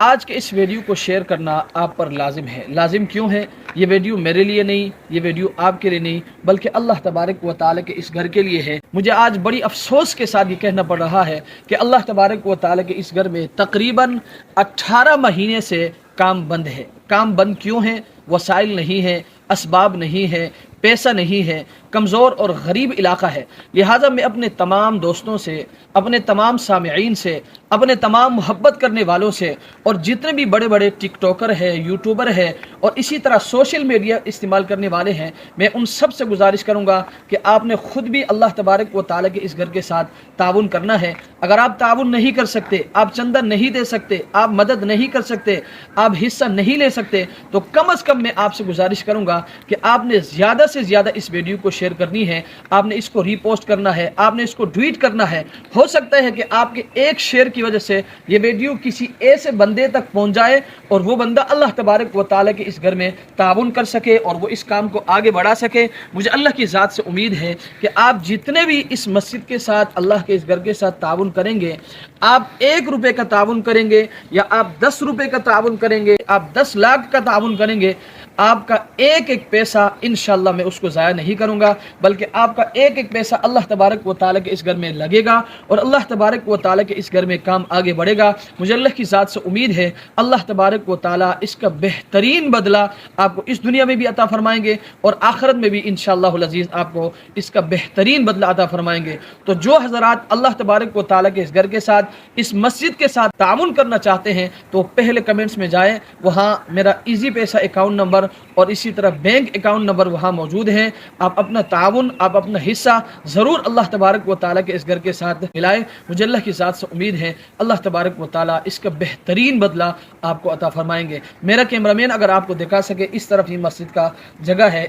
آج کے اس ویڈیو کو شیئر کرنا آپ پر لازم ہے۔ لازم کیوں ہے؟ یہ ویڈیو میرے لیے نہیں، یہ ویڈیو آپ کے لیے نہیں، بلکہ اللہ تبارک و تعالی کے اس گھر کے لیے ہے۔ مجھے آج بڑی افسوس کے ساتھ یہ کہنا پڑ رہا ہے کہ اللہ تبارک و تعالی کے اس گھر میں تقریباً 18 مہینے سے کام بند ہے۔ کام بند کیوں ہے؟ وسائل نہیں ہے، اسباب نہیں ہے، پیسہ نہیں ہے، کمزور اور غریب علاقہ ہے۔ لہٰذا میں اپنے تمام دوستوں سے، اپنے تمام سامعین سے، اپنے تمام محبت کرنے والوں سے اور جتنے بھی بڑے بڑے ٹک ٹاکر ہیں، یوٹیوبر ہیں اور اسی طرح سوشل میڈیا استعمال کرنے والے ہیں، میں ان سب سے گزارش کروں گا کہ آپ نے خود بھی اللہ تبارک و تعالیٰ کے اس گھر کے ساتھ تعاون کرنا ہے۔ اگر آپ تعاون نہیں کر سکتے، آپ چندہ نہیں دے سکتے، آپ مدد نہیں کر سکتے، آپ حصہ نہیں لے سکتے، تو کم از کم میں آپ سے گزارش کروں گا کہ آپ نے زیادہ سے زیادہ اس ویڈیو کو شیئر کرنی ہے، آپ نے اس کو ری پوسٹ کرنا ہے، آپ نے اس کو ٹویٹ کرنا ہے۔ ہو سکتا ہے کہ آپ کے ایک شیئر کی وجہ سے یہ ویڈیو کسی ایسے بندے تک پہنچ جائے اور وہ بندہ اللہ تبارک و تعالیٰ کے اس گھر میں تعاون کر سکے اور وہ اس کام کو آگے بڑھا سکے۔ مجھے اللہ کی ذات سے امید ہے کہ آپ جتنے بھی اس مسجد کے ساتھ، اللہ کے اس گھر کے ساتھ تعاون کریں گے، آپ 1 روپے کا تعاون کریں گے یا آپ 10 روپے کا تعاون کریں گے، آپ 10 لاکھ کا تعاون کریں گے، آپ کا ایک ایک پیسہ انشاءاللہ میں اس کو ضائع نہیں کروں گا، بلکہ آپ کا ایک ایک پیسہ اللہ تبارک و تعالیٰ کے اس گھر میں لگے گا اور اللہ تبارک و تعالیٰ کے اس گھر میں کام آگے بڑھے گا۔ مجھے اللہ کی ذات سے امید ہے اللہ تبارک و تعالیٰ اس کا بہترین بدلہ آپ کو اس دنیا میں بھی عطا فرمائیں گے اور آخرت میں بھی انشاءاللہ العزیز آپ کو اس کا بہترین بدلہ عطا فرمائیں گے۔ تو جو حضرات اللہ تبارک و تعالیٰ کے اس گھر کے ساتھ، اس مسجد کے ساتھ تعاون کرنا چاہتے ہیں تو پہلے کمنٹس میں جائیں، وہاں میرا ایزی پیسہ اکاؤنٹ نمبر اور اسی طرح بینک اکاؤنٹ نمبر وہاں موجود ہیں۔ آپ اپنا تعاون، آپ اپنا حصہ ضرور اللہ تبارک و تعالیٰ کے اس گھر کے ساتھ ملائیں۔ مجھے اللہ کی ذات سے امید ہے اللہ تبارک و تعالیٰ اس کا بہترین بدلہ آپ کو عطا فرمائیں گے۔ میرا کیمرہ مین اگر آپ کو دکھا سکے، اس طرف یہ مسجد کا جگہ ہے۔